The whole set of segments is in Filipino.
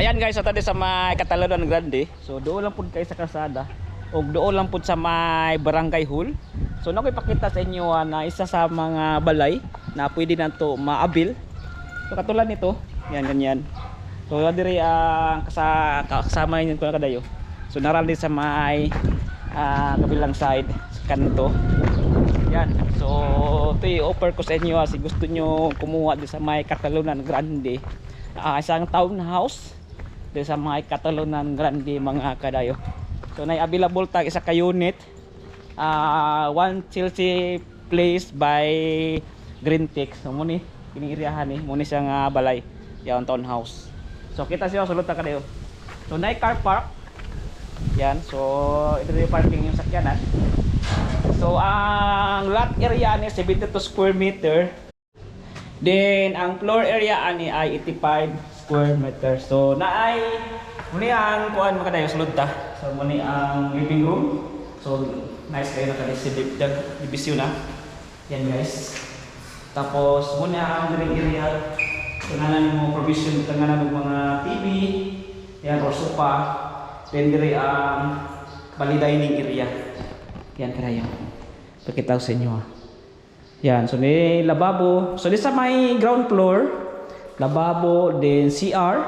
Ayan guys, so tadi sa may Catalonan Grande. So doon lang po kayo sa kalsada o doon lang po sa may Barangay Hall. So nakoy pakita sa inyo na isa sa mga balay na pwede na to maabil. So katulad nito, yan ganyan. So diri ang kasama niyo ko na kadayo. So naral din sa may kabilang side kanto. Yan. So ito i-offer ko sa inyo kasi gusto nyo kumuha din sa may Catalonan Grande. Isang townhouse din sa may Catalonan Grande mga kadayo. So na available tag isa ka unit. One Chelsea place by Green Tech. So muni kining iriyahan ni muni siya nga balay yaon townhouse. So kita siya sulod ta kadayo. So na car park. Yan. So ito yung parking yung sakyanan. So ang lot area ni 72 square meter. Then ang floor area ani ay 85 square meter. So naay muni ang kuan makadayo sulod ta. So muni ang living room. So nice kayo na kani si division na. Yan guys. Tapos muni ang living area. So nanan mo provision tanganan ng mga TV, yan or sofa. Then dire ang bali dining area. Yan kadayo. Pakita ko sa inyo. Yan, so may lababo. So this sa may ground floor, lababo, then CR.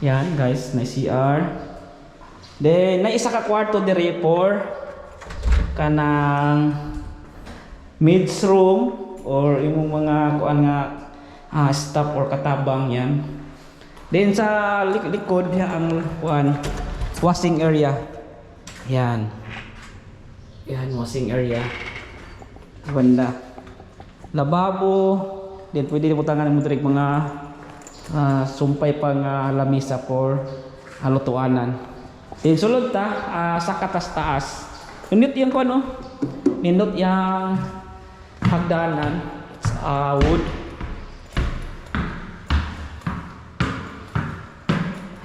Yan guys, may CR. Then na isa ka kwarto diri for kanang maids room or imong mga kuan nga staff or katabang yan. Then sa likod ang kuan washing area. Yan. Yan washing area. Banda. Lababo. Then pwede mo tangan mo direk mga sumpay pang lamisa for lutuanan. Then sulod ta sa katas-taas. Nindot yang ko ano? Nindot yang hagdanan wood.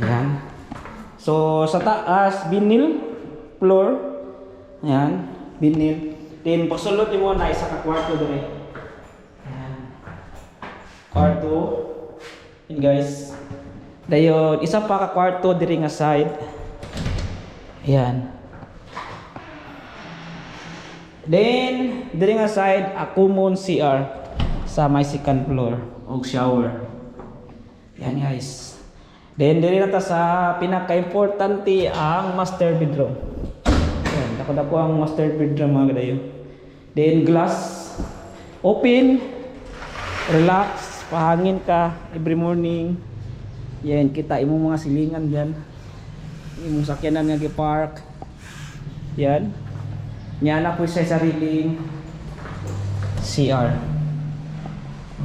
Ayan. So sa taas vinyl floor. Ayan, vinyl. Then pagsulod mo na isa ka kwarto dire. Ayan. Kwarto. Yan guys. Dayon isa pa ka kwarto dire nga side. Ayan. Then dire nga side a common CR sa may second floor og shower. Yan guys. Then dire na ta sa pinaka-importante ang master bedroom. Ayan, dako ang master bedroom mga kadayo. Then glass open, relax, pahangin ka every morning. Yan kita imong mga silingan diyan. Imong sakyanan nga gi-park. Yan. Nya na po sa sariling CR.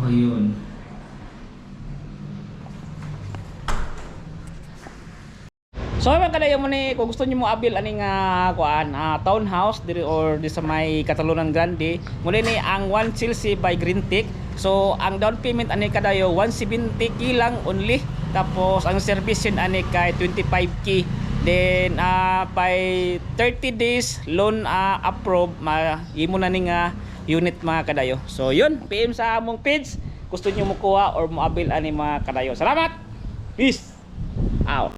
Oh yun. So man kadayo mo ni kung gusto niyo mo abil ani nga kuan townhouse diri or di sa may Catalonan Grande muli ni ang 1 Chelsea by Green Tech. So ang down payment ani kadayo 170k lang only, tapos ang service yun ani kay 25k. Then by 30 days loan approve imo na ni nga unit mga kadayo. So yun, PM sa among page gusto niyo mo kuha or mo abil ani mga kadayo. Salamat. Peace out.